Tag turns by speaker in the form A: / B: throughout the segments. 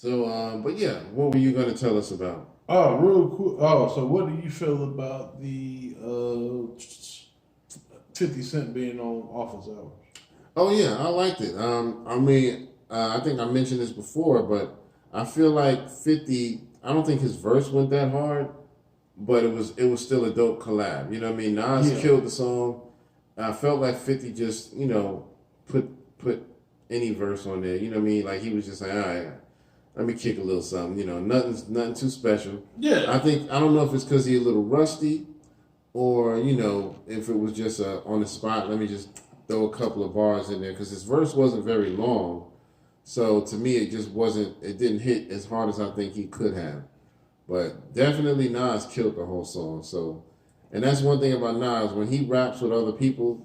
A: But yeah, what were you gonna tell us about?
B: Oh, real quick. Oh, so what do you feel about the 50 Cent being on office hours?
A: Oh yeah, I liked it. I think I mentioned this before, but I feel like 50. I don't think his verse went that hard, but it was still a dope collab. You know what I mean? Nas
B: Yeah.
A: killed the song. I felt like 50 just put any verse on there. You know what I mean? Like he was just like, all right, let me kick a little something. Nothing too special.
B: Yeah.
A: I don't know if it's because he's a little rusty, or if it was just on the spot. Let me just throw a couple of bars in there because his verse wasn't very long. So to me, it just wasn't. It didn't hit as hard as I think he could have. But definitely Nas killed the whole song. So, and that's one thing about Nas. When he raps with other people,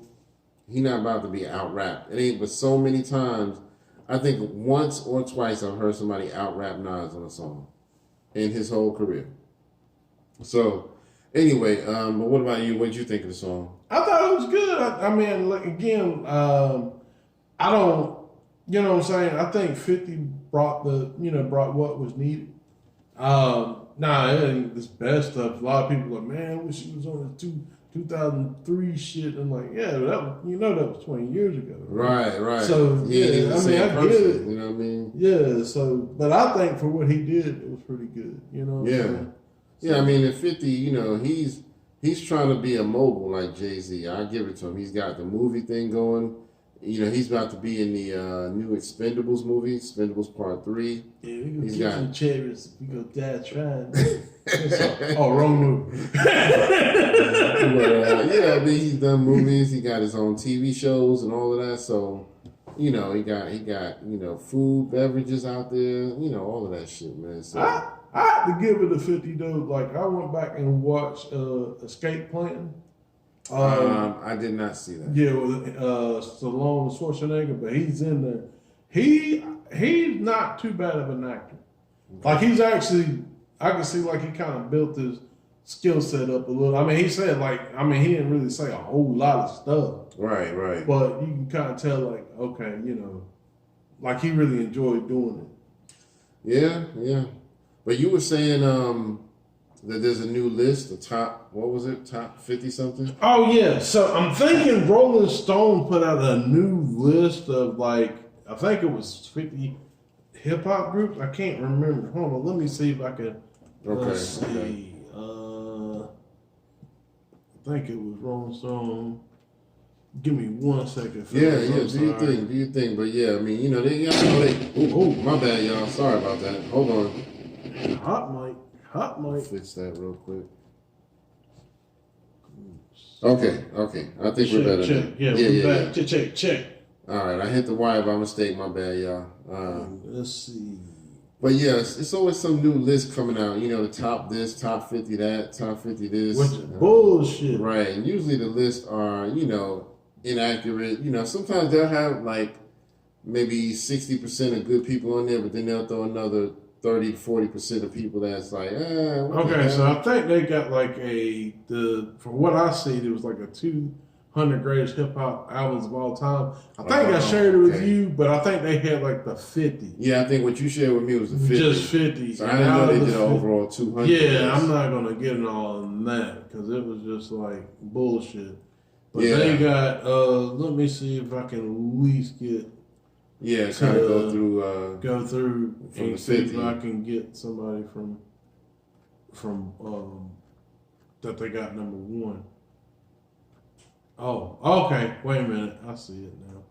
A: he not about to be out rapped. It ain't but so many times. I think once or twice I've heard somebody out rap Nas on a song in his whole career. So anyway, but what about you? What did you think of the song?
B: I thought it was good. I mean, like, again, I don't, you know what I'm saying? I think 50 brought what was needed. Nah, it ain't this best stuff. A lot of people are like, man, I wish he was on the 2003 shit. I'm like, yeah, that was 20 years ago.
A: Right, right.
B: So,
A: yeah,
B: I mean, I get it.
A: You know what I mean?
B: Yeah, so, but I think for what he did, it was pretty good. You know what I'm saying?
A: Yeah, I mean, at 50, he's trying to be a mogul like Jay-Z. I give it to him. He's got the movie thing going. He's about to be in the new Expendables movie, Expendables Part 3.
B: Yeah, we gonna get some cherries. We gonna die trying. Wrong movie.
A: But, I mean, he's done movies. He got his own TV shows and all of that. So, he got food, beverages out there. All of that shit, man. So
B: I had to give it a 50 though. Like I went back and watched Escape Plan.
A: I did not see that.
B: Yeah, with Stallone and Schwarzenegger, but he's in there. He's not too bad of an actor. Okay. Like he's actually, I can see like he kind of built his skill set up a little. I mean, he said he didn't really say a whole lot of stuff.
A: Right, right.
B: But you can kind of tell like, okay, like he really enjoyed doing it.
A: Yeah, yeah. But you were saying that there's a new list, the top 50 something?
B: Oh, yeah. So I'm thinking Rolling Stone put out a new list of I think it was 50 hip hop groups. I can't remember. Hold on, let me see if I can. Let's see. Okay. I think it was Rolling Stone. Give me 1 second.
A: Yeah. Do you think? But yeah, I mean, my bad, y'all. Sorry about that. Hold on.
B: Hot mic.
A: Fix that real quick. Okay. I think we're better.
B: Check. Yeah. Check.
A: All right, I hit the wire by mistake. My bad, y'all.
B: Let's see.
A: But yeah, it's always some new list coming out. The top this, top 50 that, top 50 this.
B: Which is bullshit.
A: Right, and usually the lists are inaccurate. Sometimes they'll have like maybe 60% of good people on there, but then they'll throw another 30 to 40% of people that's like,
B: okay, so I think they got like from what I see, there was like a 200 greatest hip hop albums of all time. I think I shared it with you, but I think they had like the 50.
A: Yeah, I think what you shared with me was the 50.
B: Just 50.
A: So I didn't know they did an overall 200.
B: Yeah, I'm not going to get it all on that because it was just like bullshit. But they got, let me see if I can at least get.
A: Yeah, kind of
B: go through
A: from
B: and
A: the
B: see
A: 50.
B: if I can get somebody from that they got number one. Oh, okay. Wait a minute, I see it now.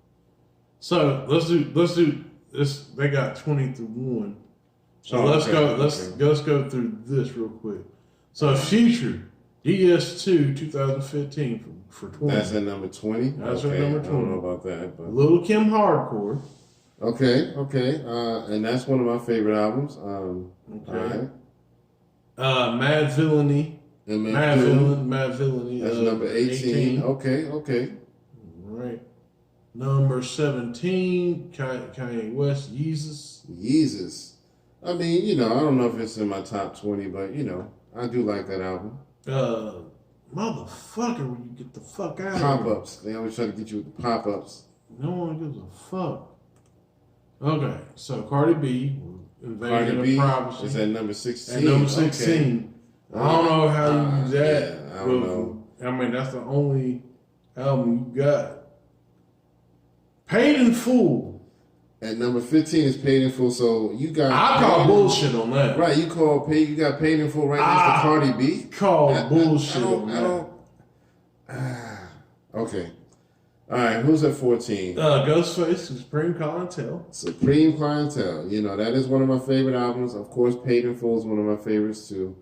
B: So let's do this. They got 20 through 1. So let's go through this real quick. So Future DS2 2015 for 20.
A: That's at number 20.
B: That's at number 20.
A: I don't know about that, but
B: Lil' Kim Hardcore.
A: Okay. And that's one of my favorite albums.
B: Okay. Mad Villainy. Mad Villainy.
A: That's number 18. Okay.
B: All right. Number 17, Kanye West,
A: Yeezus. I mean, I don't know if it's in my top 20, but, I do like that album.
B: Motherfucker, when you get the fuck out of here.
A: Pop-ups. They always try to get you with the pop-ups.
B: No one gives a fuck. Okay, so Cardi B, Invasion
A: Cardi B
B: of Privacy.
A: is at number 16.
B: At number 16.
A: Okay.
B: I don't know how you do that.
A: Yeah, I don't know.
B: I mean, that's the only album you got. Paid in Full.
A: At number 15 is Paid in Full. So you got.
B: I call bullshit on that.
A: Right, you got Paid in Full right next to Cardi B.
B: Call bullshit on that.
A: Okay. All right, who's at 14?
B: Ghostface, Supreme Clientele.
A: Supreme Clientele. You know, that is one of my favorite albums. Of course, Paid in Full is one of my favorites too.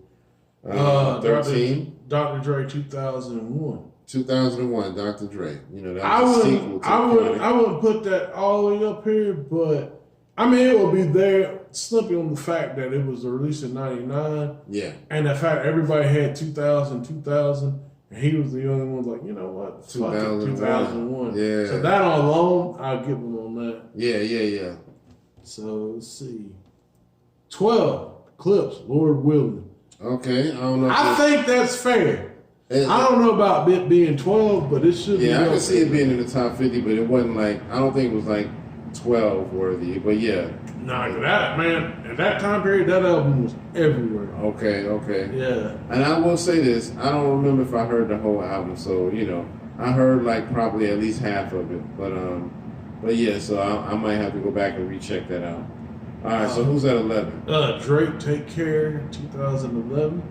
A: 13.
B: Dr. Dre 2001.
A: 2001, Dr. Dre. You know, that was a sequel to
B: I wouldn't put that all the way up here, but I mean, it would be there simply on the fact that it was released in 99.
A: Yeah.
B: And the fact everybody had 2000, and he was the only one like, you know what? 2001.
A: Yeah.
B: So that alone, I'll give him on that.
A: Yeah.
B: So let's see. 12, Clips, Lord Willing.
A: Okay, I don't know.
B: I think that's fair. I don't know about it being 12, but it should be.
A: Yeah, I can see it being in the top 50, but it wasn't like, I don't think it was like 12 worthy, but yeah.
B: Nah, that, man, at that time period, that album was everywhere.
A: Okay.
B: Yeah.
A: And I will say this, I don't remember if I heard the whole album, so, you know, I heard like probably at least half of it, but yeah, so I might have to go back and recheck that out. All right, so who's at 11?
B: Drake, Take Care, 2011.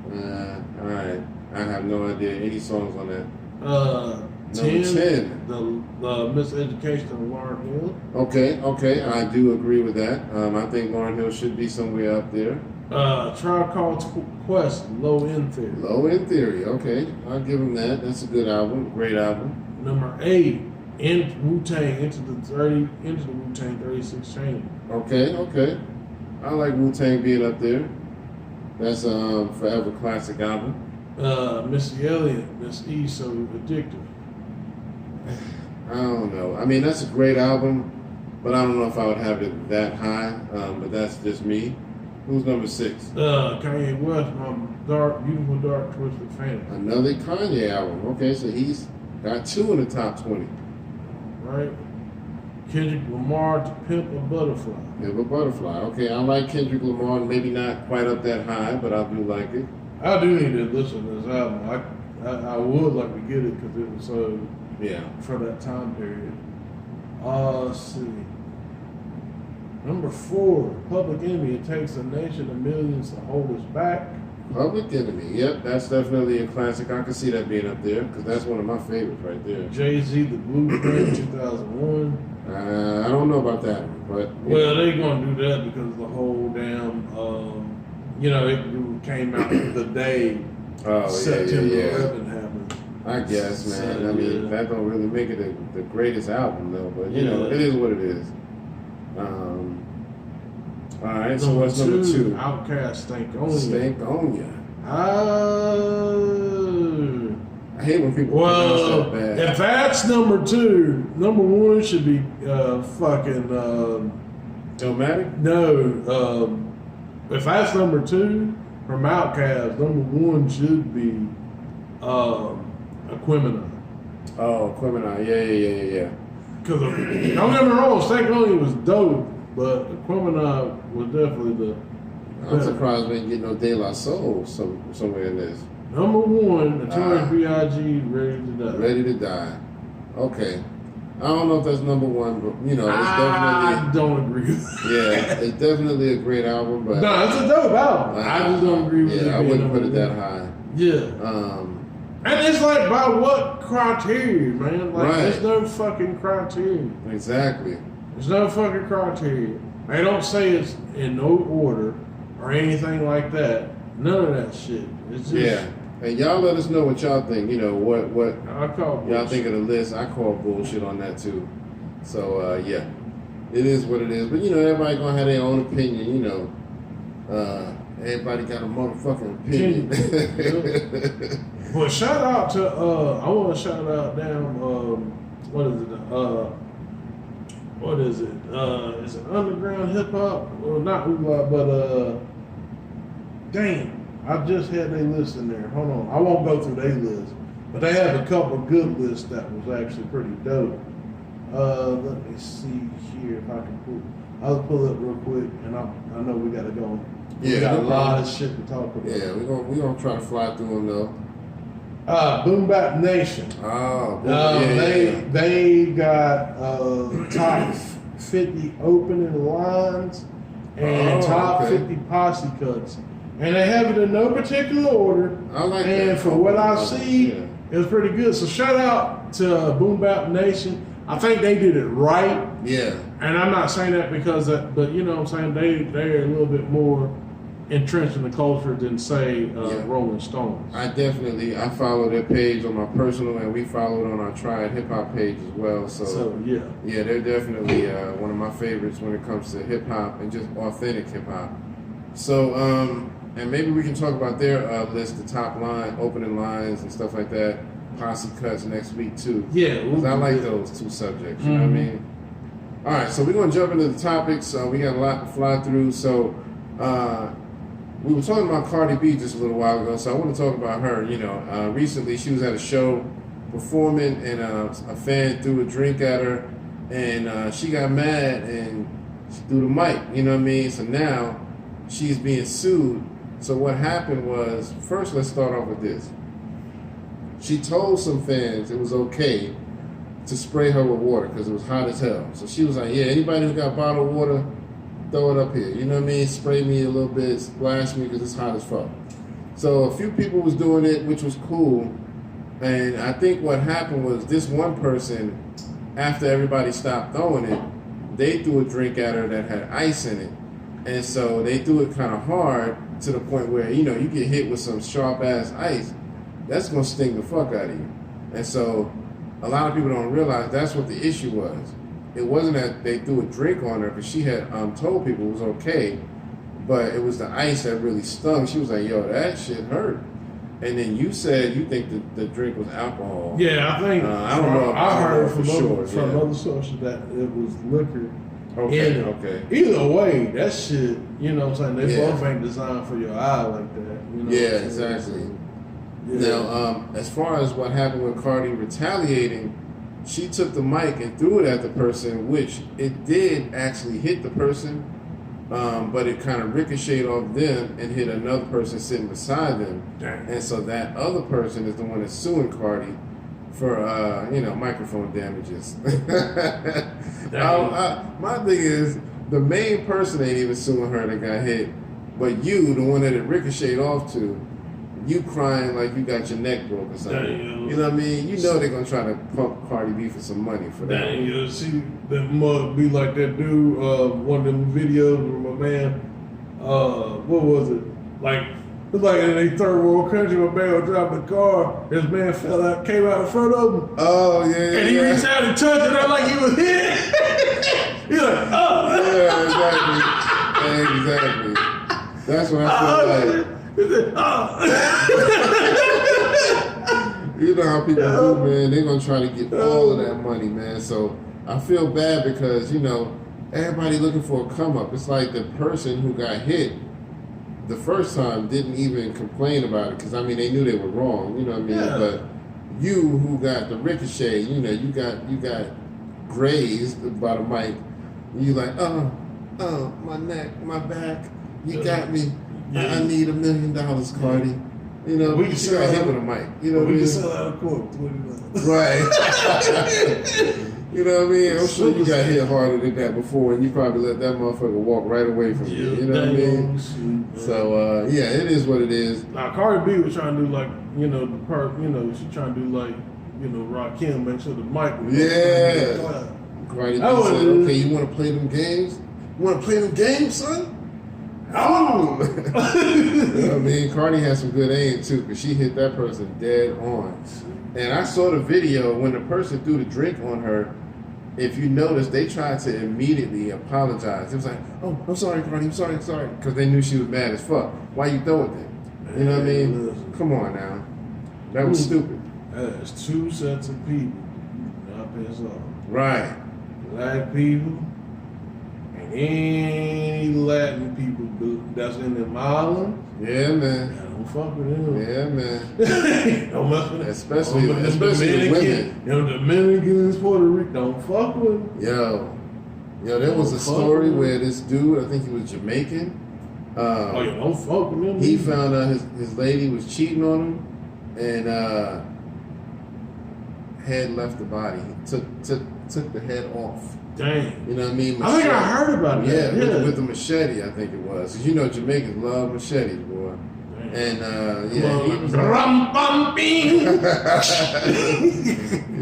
A: All right. I have no idea any songs on that.
B: Number
A: 10.
B: The Miseducation of Lauryn Hill.
A: Okay, I do agree with that. I think Lauryn Hill should be somewhere up there.
B: Tribe Called Quest, Low End Theory.
A: Low End Theory, okay. I'll give him that. That's a good album, great album.
B: Number 8, Wu-Tang, Into the Wu-Tang 36 Chain.
A: Okay. I like Wu-Tang being up there. That's a forever classic album.
B: Missy Elliott, Miss E, So Addictive.
A: I don't know. I mean, that's a great album, but I don't know if I would have it that high. But that's just me. Who's number 6?
B: Kanye West, My Beautiful Dark Twisted Fantasy.
A: Another Kanye album. Okay, so he's got 2 in the top 20.
B: Right. Kendrick Lamar, To Pimp a Butterfly.
A: Pimp a Butterfly. Okay, I like Kendrick Lamar. Maybe not quite up that high, but I do like it.
B: I do need to listen to this album. I would like to get it because it was so for that time period. Let's see. Number 4, Public Enemy. It takes a nation of millions to hold us back.
A: Public Enemy. Yep, that's definitely a classic. I can see that being up there because that's one of my favorites right there.
B: Jay-Z, The Blueprint, 2001.
A: I don't know about that one, but
B: well, they're gonna do that because the whole damn. It came out the day September 11 happened.
A: I guess, man.
B: So,
A: I mean, that don't really make it the greatest album, though. But, you know, it is what it is. All right, so what's number 2?
B: Outkast, Stankonia.
A: Stankonia. I hate when people pronounce that bad.
B: If that's number 2, number 1 should be fucking...
A: Illmatic?
B: No, if that's number 2 from Outkast, number 1 should be Aquemini.
A: Oh, Aquemini, yeah.
B: Because don't get me wrong, Stankonia was dope, but Aquemini was definitely the.
A: I'm surprised we didn't get no De La Soul somewhere in this.
B: Number 1, Notorious B.I.G. Ready to Die.
A: Ready to Die. Okay. I don't know if that's number 1, but you know, it's definitely.
B: I don't agree with that.
A: Yeah, it's definitely a great album, but
B: no, it's a dope album. I just don't agree with it.
A: Yeah, I wouldn't put it that high.
B: Yeah. And it's like by what criteria, man? Like there's no fucking criteria.
A: Exactly.
B: There's no fucking criteria. They don't say it's in no order or anything like that. None of that shit. It's just
A: And y'all let us know what y'all think. You know, what
B: I call
A: y'all think of the list. I call bullshit on that too. So, it is what it is. But, you know, everybody going to have their own opinion, you know. Everybody got a motherfucking opinion.
B: Well, shout out to, I want to shout out what is it? It's an underground hip hop. Well, not hula, but, damn. I just had their list in there. Hold on. I won't go through their list. But they have a couple of good lists that was actually pretty dope. Let me see here if I can I'll pull it real quick, and I know we gotta go.
A: Yeah,
B: We got a
A: no
B: lot
A: problem.
B: of shit to talk about.
A: Yeah, we gonna try to fly through them though.
B: Boom Bap Nation.
A: Oh,
B: They got top 50 opening lines and top 50 posse cuts, and they have it in no particular order.
A: I like
B: and
A: that.
B: for what I see,
A: Yeah.
B: it was pretty good. So shout out to Boom Bap Nation. I think they did it right.
A: Yeah.
B: And I'm not saying that because but you know what I'm saying, they're a little bit more entrenched in the culture than say Rolling Stones.
A: I follow their page on my personal, and we follow it on our Triad Hip Hop page as well. So
B: yeah,
A: they're definitely one of my favorites when it comes to hip hop and just authentic hip hop. So and maybe we can talk about their list, the top line, opening lines and stuff like that. Posse cuts next week too.
B: Yeah,
A: because I like those two subjects. You know what I mean? All right, so we're gonna jump into the topics. We got a lot to fly through. So we were talking about Cardi B just a little while ago. So I want to talk about her. You know, recently she was at a show performing, and a fan threw a drink at her, and she got mad and she threw the mic. You know what I mean? So now she's being sued. So what happened was, first let's start off with this. She told some fans it was okay to spray her with water because it was hot as hell. So she was like, yeah, anybody who got bottled water, throw it up here. You know what I mean? Spray me a little bit, splash me because it's hot as fuck. So a few people was doing it, which was cool. And I think what happened was this one person, after everybody stopped throwing it, they threw a drink at her that had ice in it. And so they threw it kind of hard to the point where, you know, you get hit with some sharp ass ice. That's going to sting the fuck out of you. And so a lot of people don't realize that's what the issue was. It wasn't that they threw a drink on her because she had told people it was okay, but it was the ice that really stung. She was like, yo, that shit hurt. And then you said you think the drink was alcohol.
B: Yeah, I think.
A: I don't know.
B: I heard from
A: sure,
B: other sources that it was liquor.
A: Okay, okay.
B: Either way, that shit, you know what I'm saying? They
A: Yeah.
B: both ain't designed for your eye like that. You know
A: Yeah, exactly.
B: Yeah.
A: Now, as far as what happened with Cardi retaliating, she took the mic and threw it at the person, which it did actually hit the person, but it kind of ricocheted off them and hit another person sitting beside them.
B: Dang.
A: And so that other person is the one that's suing Cardi for, microphone damages. My thing is, the main person ain't even suing her that got hit, but you, the one that it ricocheted off to, you crying like you got your neck broke or something.
B: Dang.
A: You know what I mean? You know they're gonna try to pump Cardi B for some money for that.
B: Dang, you see, that mug be like that dude, one of them videos where my man, what was it? Like, it's like in a third world country, my man was driving the car, his man fell out, came out in front of him.
A: Oh, yeah.
B: And he reached out and touched it, like he was hit. He's like, oh.
A: Yeah, exactly. That's what I feel like. You know how people do, man. They're gonna try to get all of that money, man. So I feel bad because, you know, everybody looking for a come up. It's like the person who got hit the first time didn't even complain about it because, I mean, they knew they were wrong. You know what I mean?
B: Yeah.
A: But you who got the ricochet, you know, you got grazed by the mic. You like, oh, my neck, my back. You got me.
B: Yeah.
A: I need $1 million, Cardi. You know,
B: We can
A: she
B: sell
A: got hit
B: out-
A: with a mic. You know what I
B: We
A: mean?
B: can sell out of court.
A: Right. You know what I mean? I'm sure you got hit harder than that before, and you probably let that motherfucker walk right away from you. You know what I mean? So, yeah, it is what it is.
B: Now, Cardi B was trying to do like, you know, she trying to do like, you know, Rakim, make sure the mic was
A: Yeah. Cardi B
B: That
A: said,
B: was-
A: okay, you want to play them games? You want to play them games, son?
B: Oh!
A: You know what I mean? Cardi had some good aim, too, because she hit that person dead on. And I saw the video when the person threw the drink on her. If you notice, they tried to immediately apologize. It was like, oh, I'm sorry, Cardi, I'm sorry. Because they knew she was mad as fuck. Why you throw it then? You know what I mean?
B: Listen.
A: Come on now. That was stupid.
B: That's two sets of people. Not piss off.
A: Right.
B: Black people and any Latin people that's in them islands.
A: Yeah, man.
B: Don't fuck with them.
A: Yeah, man.
B: Don't mess with them.
A: Especially
B: Don't mess with
A: the
B: them
A: women.
B: Dominicans, Puerto Rico, don't fuck with them.
A: Yo. Yo, there was a story where this dude, I think he was Jamaican.
B: Don't fuck with him.
A: He found out his lady was cheating on him, and head left the body. He took the head off.
B: Dang.
A: You know what I mean?
B: Machete. I think I heard about that.
A: Yeah, with the machete, I think it was. Because you know Jamaicans love machetes, boy. Dang. And he was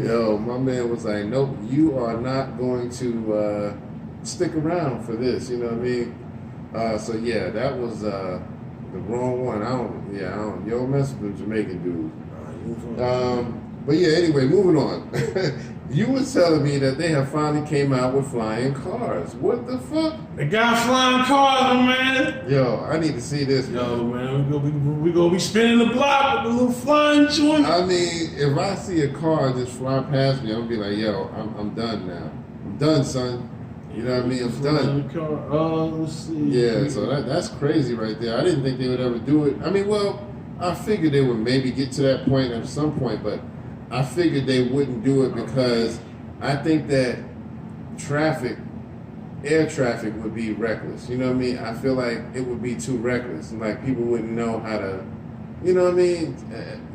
A: yo, my man was like, nope, you are not going to stick around for this. You know what I mean? So yeah, that was the wrong one. I don't. You don't mess with the Jamaican dudes. But yeah, anyway, moving on. You were telling me that they have finally came out with flying cars. What the fuck?
B: They got flying cars, man.
A: Yo, I need to see this.
B: Yo, man, we gonna be spinning the block with the little flying joint.
A: I mean, if I see a car just fly past me, I'm gonna be like, yo, I'm done now. I'm done, son. You know what I mean? I'm done.
B: Let's see.
A: Yeah, so that's crazy right there. I didn't think they would ever do it. I mean, well, I figured they would maybe get to that point at some point, but I figured they wouldn't do it because I think that air traffic would be reckless. You know what I mean? I feel like it would be too reckless, and like people wouldn't know how to, you know what I mean?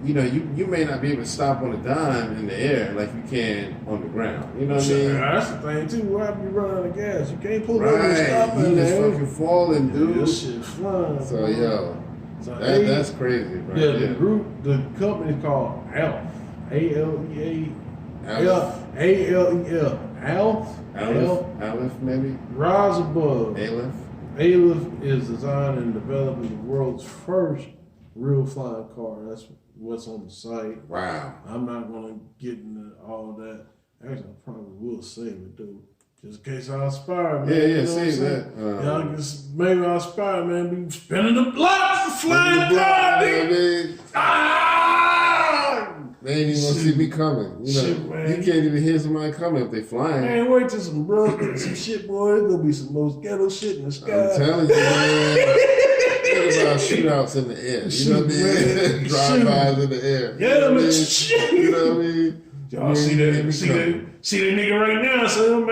A: You may not be able to stop on a dime in the air like you can on the ground. You know what I mean?
B: That's the thing too. Where you running out of gas, you can't pull over and
A: Right,
B: stop
A: you
B: in
A: just
B: there.
A: fucking falling, dude.
B: This shit flying.
A: So yo, that's crazy, right?
B: Yeah, the company's called ALF. ALEL.
A: Aleph, maybe?
B: Rise Above.
A: Aleph?
B: Aleph is designed and developing the world's first real flying car. That's what's on the site.
A: Wow.
B: I'm not going to get into all that. Actually, I probably will save it, though. Just in case I inspire, man.
A: Yeah, save that.
B: Maybe I'll inspire, man. Be spinning the block for flying car, nigga.
A: They ain't even gonna see me coming. You know, you can't even hear somebody coming if they flying.
B: Man, wait till some shit, boy. It's gonna be some most ghetto shit in the sky.
A: I'm telling you, man. Think about shootouts in the air. You know what I mean? Drive-bys in the air.
B: Yeah, man.
A: You know what I mean?
B: Y'all see that nigga right now. So my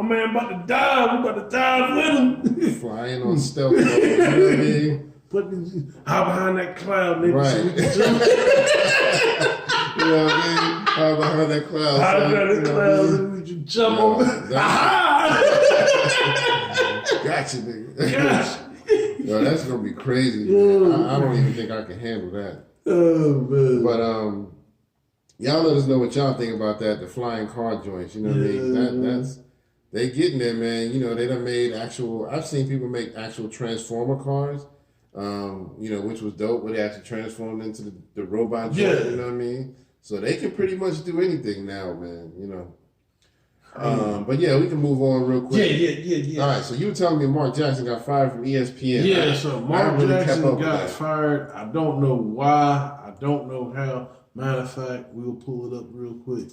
B: man about to die. We about to die with him.
A: Flying on stealth mode. You know what I mean?
B: Hide behind that cloud, nigga.
A: Right.
B: So we can jump.
A: You know what I mean? Hide behind that cloud.
B: Hide behind that cloud, and we can jump over.
A: Gotcha, nigga.
B: Gosh.
A: Yo, that's gonna be crazy. I don't even think I can handle that.
B: Oh man.
A: But y'all let us know what y'all think about that. The flying car joints. You know what I mean? That's they getting there, man. You know, they done made actual. I've seen people make actual transformer cars. Which was dope. Where they actually transformed into the robot joint. You know what I mean? So they can pretty much do anything now, man. You know. But yeah, we can move on real quick.
B: Yeah.
A: All right, so you were telling me Mark Jackson got fired from ESPN.
B: Yeah, so Mark Jackson got fired. I don't know why. I don't know how. Matter of fact, we'll pull it up real quick.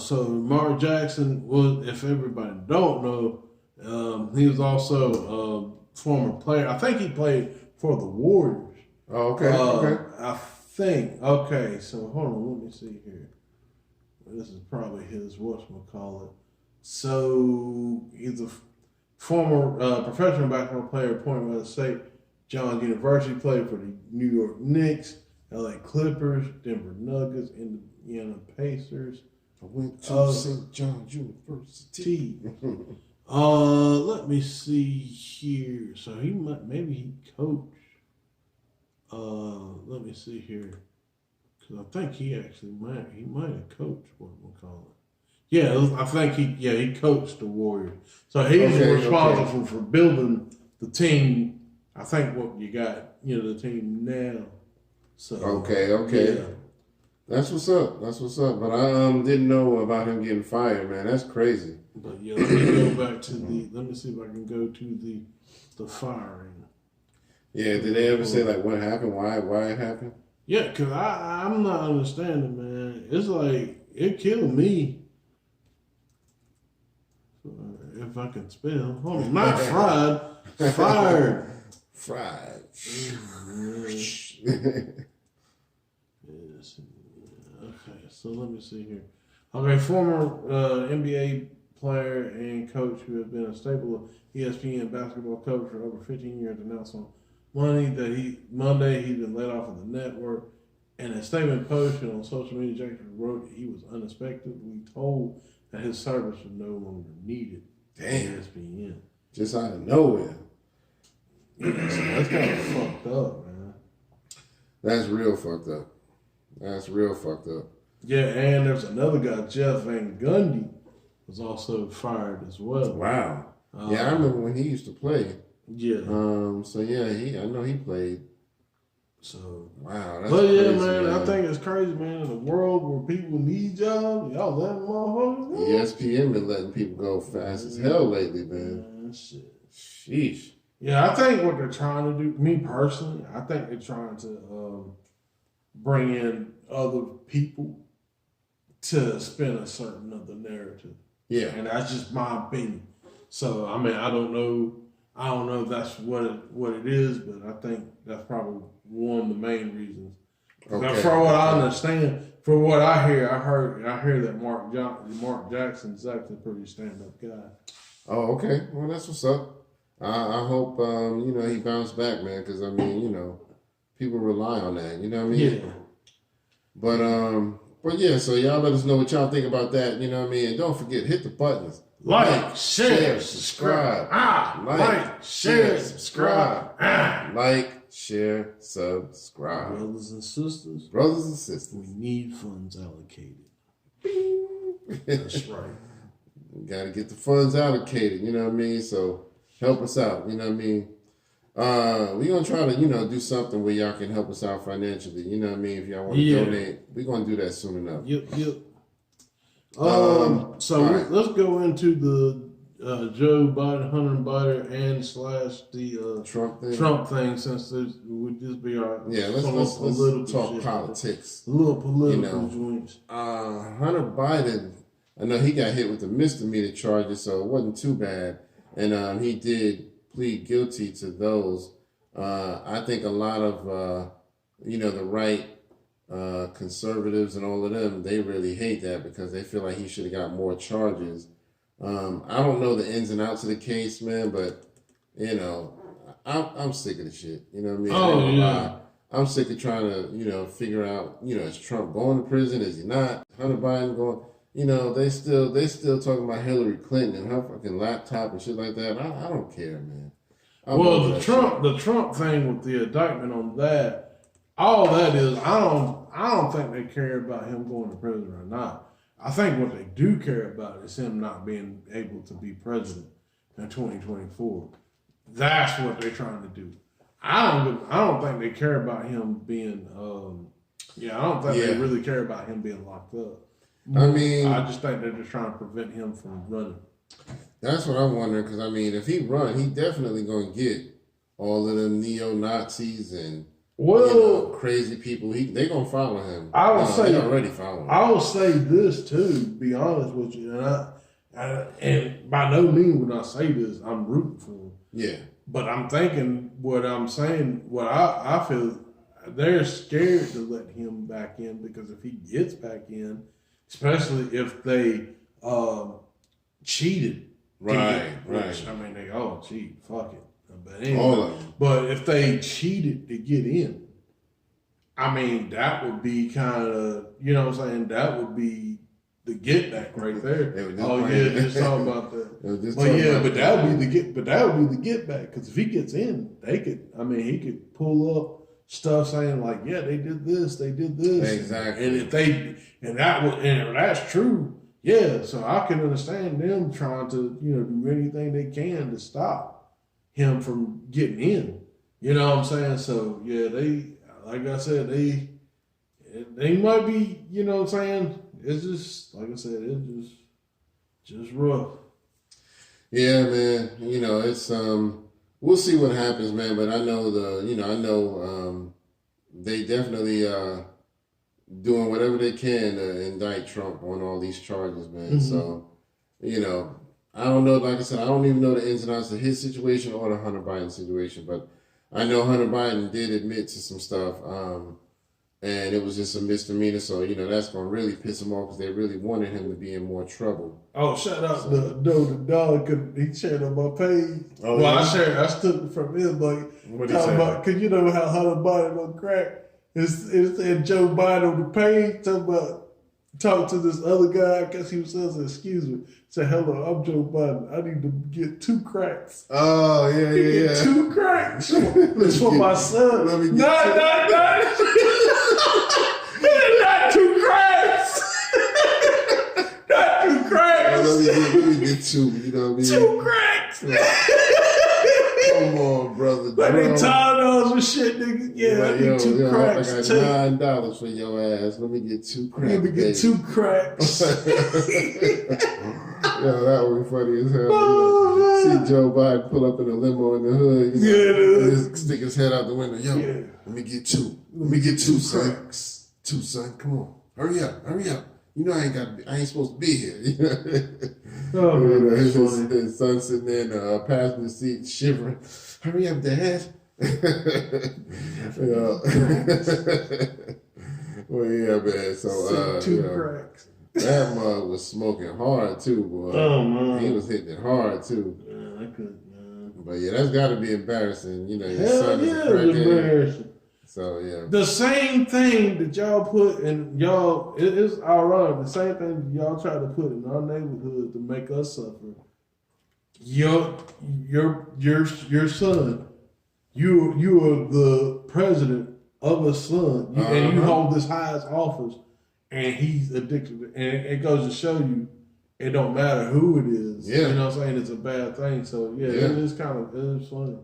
B: So Mark Jackson was, if everybody don't know, he was also a former player. I think he played for the Warriors.
A: Oh, okay.
B: I think. Okay, so hold on. Let me see here. This is probably his whatchamacallit. So he's a former professional basketball player appointed by the St. John's University, played for the New York Knicks, LA Clippers, Denver Nuggets, Indiana Pacers.
A: I went to St. John's University.
B: Let me see here. So maybe he coached. Let me see here. I think he actually might have coached what we call it. Yeah, I think he coached the Warriors. So he's responsible for building the team. I think what you got, the team now. So
A: okay. Yeah. That's what's up. But I didn't know about him getting fired, man. That's crazy.
B: But yeah, let me go back to let me see if I can go to the firing.
A: Yeah, did they ever say like what happened? Why it happened?
B: Yeah, because I'm not understanding, man. It's like, it killed me. If I can spell. Hold on. Not fried. Fired.
A: Fried.
B: Yes. Okay, so let me see here. Okay, former NBA player and coach who has been a staple of ESPN basketball coverage for over 15 years, announced on Monday he'd been let off of the network. In a statement posted on social media, Jackson wrote that he was unexpectedly told that his service was no longer needed.
A: Damn.
B: ESPN.
A: Just out of nowhere.
B: Yeah, so that's kind of fucked up, man.
A: That's real fucked up.
B: Yeah, and there's another guy, Jeff Van Gundy, was also fired as well.
A: Wow. Yeah, I remember when he used to play.
B: Yeah.
A: So yeah, I know he played.
B: So
A: wow, that's
B: but yeah,
A: crazy,
B: man, I think it's crazy, man. In a world where people need jobs, y'all let motherfuckers go.
A: ESPN been letting people go fast as hell lately, man.
B: Shit.
A: Sheesh.
B: Yeah, I think what they're trying to do, me personally, I think they're trying to bring in other people to spin a certain other narrative.
A: Yeah.
B: And that's just my opinion. So I mean, I don't know if that's what it is, but I think that's probably one of the main reasons. Okay. From what I understand, from what I hear, I hear that Mark Jackson's actually a pretty stand-up guy.
A: Oh, okay. Well, that's what's up. I hope he bounced back, man, because I mean, people rely on that. You know what I mean?
B: Yeah.
A: But yeah, so y'all let us know what y'all think about that. You know what I mean? And don't forget, hit the buttons.
B: Like, share, subscribe.
A: Like, share, subscribe. Like, share, subscribe.
B: Brothers and sisters.
A: We
B: need funds allocated. That's right.
A: We got to get the funds allocated, you know what I mean? So help us out, you know what I mean? We're going to try to, do something where y'all can help us out financially, you know what I mean? If y'all want to donate, we're going to do that soon enough.
B: Yep. Let's go into the Joe Biden, Hunter Biden, and / the Trump thing, since this would just be our
A: let's talk politics.
B: A little political joints.
A: Hunter Biden, I know he got hit with the misdemeanor charges, so it wasn't too bad, and he did plead guilty to those. I think a lot of the right. Conservatives and all of them, they really hate that because they feel like he should have got more charges. I don't know the ins and outs of the case, man, but I'm sick of the shit. You know what I mean? I'm sick of trying to figure out is Trump going to prison? Is he not? Hunter Biden going? They still talking about Hillary Clinton and her fucking laptop and shit like that. I don't care, man.
B: The Trump thing with the indictment on that. All that is, I don't think they care about him going to prison or not. I think what they do care about is him not being able to be president in 2024. That's what they're trying to do. I don't think they care about him being. I don't think they really care about him being locked up. I mean, I just think they're just trying to prevent him from running.
A: That's what I'm wondering, because I mean, if he run, he definitely gonna get all of them neo-Nazis and. Crazy people. They gonna follow him.
B: I will say
A: they already follow him.
B: I will say this too. Be honest with you, and by no means when I say this, I'm rooting for him. Yeah. But I'm thinking what I'm saying. What I feel they're scared to let him back in, because if he gets back in, especially if they cheated,
A: right.
B: Which, I mean, they all cheat. Fuck it. But anyway, but if they cheated to get in, I mean, that would be kind of, what I'm saying? That would be the get back right there. Just talking about that. That would be the get back, because if he gets in, he could pull up stuff saying like, they did this,
A: exactly,
B: and if that's true, so I can understand them trying to do anything they can to stop him from getting in. You know what I'm saying? So they, like I said, they might be, what I'm saying? It's just, like I said, it's just rough.
A: Yeah, man. It's we'll see what happens, man. But I know they definitely doing whatever they can to indict Trump on all these charges, man. Mm-hmm. So, I don't know, like I said, I don't even know the ins and outs of his situation or the Hunter Biden situation, but I know Hunter Biden did admit to some stuff. and it was just a misdemeanor. So that's gonna really piss him off because they really wanted him to be in more trouble.
B: Oh, shout out the dog. He shared on my page.
A: Oh,
B: well,
A: yeah?
B: I took it from him, but
A: What he say?
B: because you know how Hunter Biden on crack. It said Joe Biden on the page talk to this other guy. I guess he was saying, excuse me. Say, hello, I'm Joe Biden. I need to get 2 cracks.
A: Oh, yeah.
B: 2 cracks. It's for my son. Not 2 cracks. Not 2 cracks.
A: Let me get 2. You know what I mean?
B: 2 cracks.
A: Come on, brother.
B: Like they $10 and shit, nigga. Yeah, I need 2 cracks.
A: I got $9 for your ass. Let me get 2 cracks.
B: Let me get 2 cracks.
A: That would be funny as hell. See Joe Biden pull up in a limo in the hood. And stick his head out the window. Let me get 2. Let me get 2, son. 2, son. Come on. Hurry up. You know I ain't supposed to be here. His son sitting there in the passenger seat shivering. Hurry up, Dad. Well, yeah, man. So,
B: 2 cracks.
A: That mug was smoking hard too, boy.
B: Oh man,
A: he was hitting it hard too.
B: I couldn't.
A: But yeah, that's got to be embarrassing. Your
B: Hell
A: son
B: yeah,
A: is a
B: it was embarrassing.
A: So yeah,
B: the same thing that y'all put in y'all. It's ironic. The same thing that y'all try to put in our neighborhood to make us suffer. Your son. You are the president of a son, and you hold this highest office. And he's addicted. And it goes to show you, it don't matter who it is.
A: Yeah.
B: You know what I'm saying? It's a bad thing. So, it is funny.